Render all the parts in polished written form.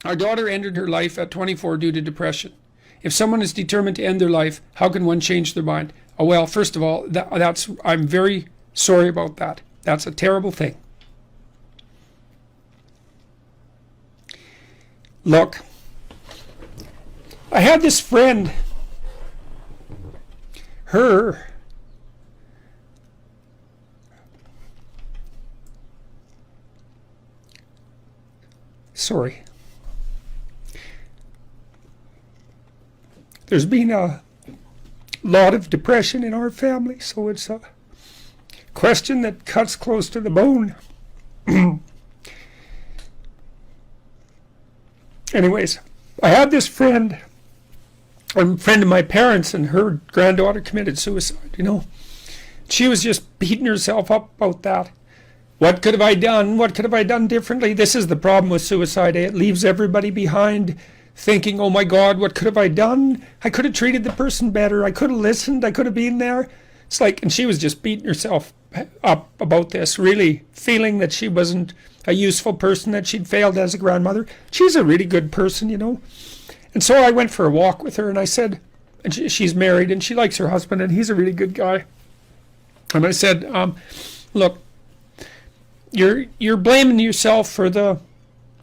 Our daughter ended her life at 24 due to depression. If someone is determined to end their life, how can one change their mind? Oh, well, first of all, I'm very sorry about that. That's a terrible thing. Look, I had this friend, sorry. There's been a lot of depression in our family, so it's a question that cuts close to the bone. Anyways, I had this friend, a friend of my parents, and her granddaughter committed suicide, you know. She was just beating herself up about that. What could have I done? What could have I done differently? This is the problem with suicide. It leaves everybody behind thinking, oh my God, what could have I done? I could have treated the person better. I could have listened. I could have been there. It's like, and she was just beating herself up about this, really feeling that she wasn't a useful person, that she'd failed as a grandmother. She's a really good person, you know. And so I went for a walk with her, and I said, and she's married, and she likes her husband, and he's a really good guy. And I said, look, you're blaming yourself for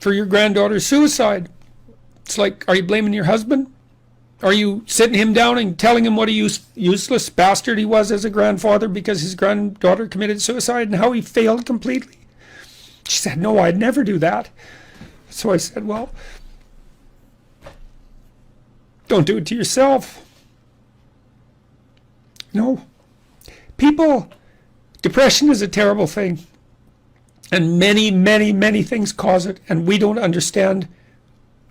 your granddaughter's suicide. It's like, are you blaming your husband? Are you sitting him down and telling him what a useless bastard he was as a grandfather because his granddaughter committed suicide and how he failed completely? She said, no, I'd never do that. So I said, well, don't do it to yourself. No. Depression is a terrible thing. And many, many, many things cause it. And we don't understand.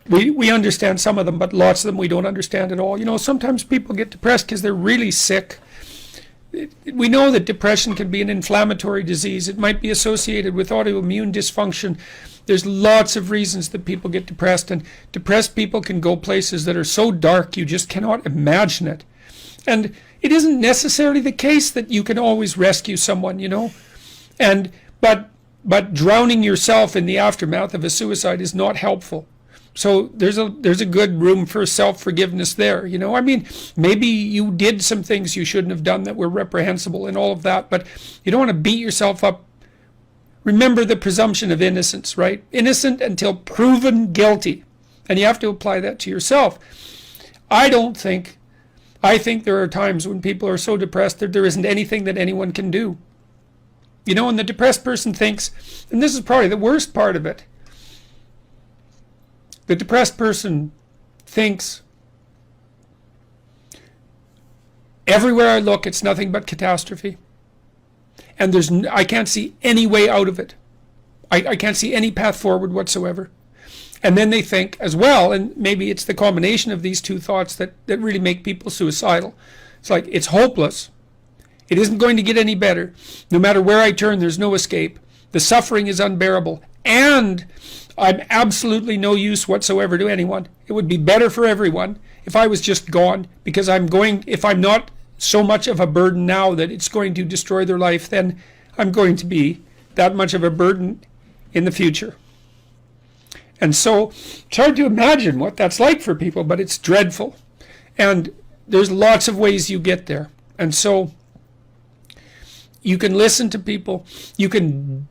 We understand some of them, but lots of them we don't understand at all. You know, sometimes people get depressed because they're really sick. We know that depression can be an inflammatory disease. It might be associated with autoimmune dysfunction. There's lots of reasons that people get depressed, and depressed people can go places that are so dark you just cannot imagine it. And it isn't necessarily the case that you can always rescue someone, you know. But drowning yourself in the aftermath of a suicide is not helpful. So there's a good room for self-forgiveness there, you know. I mean, maybe you did some things you shouldn't have done that were reprehensible and all of that, but you don't want to beat yourself up. Remember the presumption of innocence, right? Innocent until proven guilty. And you have to apply that to yourself. I think there are times when people are so depressed that there isn't anything that anyone can do. You know, and the depressed person thinks, and this is probably the worst part of it, the depressed person thinks, everywhere I look, it's nothing but catastrophe. And I can't see any way out of it. I can't see any path forward whatsoever. And then they think as well, and maybe it's the combination of these two thoughts that really make people suicidal. It's like, it's hopeless. It isn't going to get any better. No matter where I turn, there's no escape. The suffering is unbearable. And I'm absolutely no use whatsoever to anyone. It would be better for everyone if I was just gone, because if I'm not so much of a burden now that it's going to destroy their life, then I'm going to be that much of a burden in the future. And so it's hard to imagine what that's like for people, but it's dreadful. And there's lots of ways you get there. And so you can listen to people. You can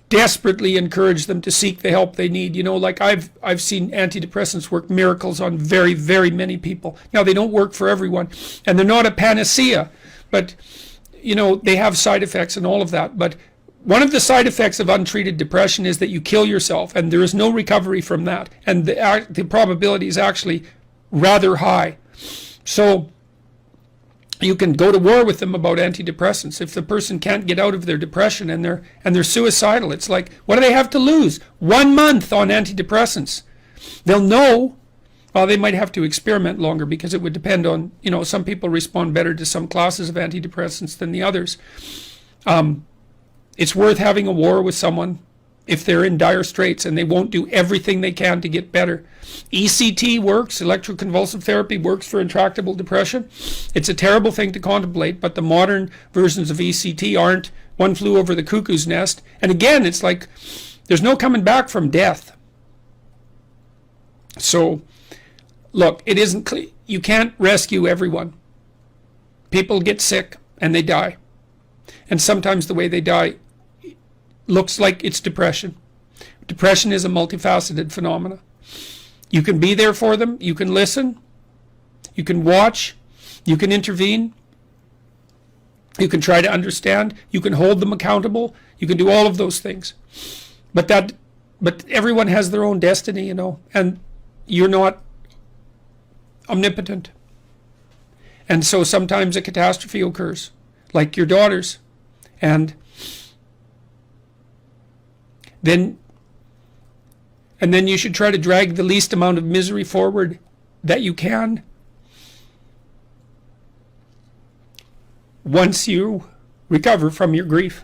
desperately encourage them to seek the help they need. You know, like I've seen antidepressants work miracles on very, very many people. Now, they don't work for everyone, and they're not a panacea, but, you know, they have side effects and all of that. But one of the side effects of untreated depression is that you kill yourself, and there is no recovery from that. And the probability is actually rather high. So you can go to war with them about antidepressants. If the person can't get out of their depression and they're suicidal, it's like, what do they have to lose? 1 month on antidepressants. They'll know. Well, they might have to experiment longer, because it would depend on, you know, some people respond better to some classes of antidepressants than the others. It's worth having a war with someone if they're in dire straits and they won't do everything they can to get better. ECT works, electroconvulsive therapy works for intractable depression. It's a terrible thing to contemplate, but the modern versions of ECT aren't. One flew over the cuckoo's nest. And again, it's like, there's no coming back from death. So, look, it isn't you can't rescue everyone. People get sick and they die. And sometimes the way they die looks like it's depression. Depression is a multifaceted phenomena. You can be there for them. You can listen. You can watch. You can intervene. You can try to understand. You can hold them accountable. You can do all of those things. But everyone has their own destiny, you know, and you're not omnipotent. And so sometimes a catastrophe occurs, like your daughter's. And then you should try to drag the least amount of misery forward that you can. Once you recover from your grief.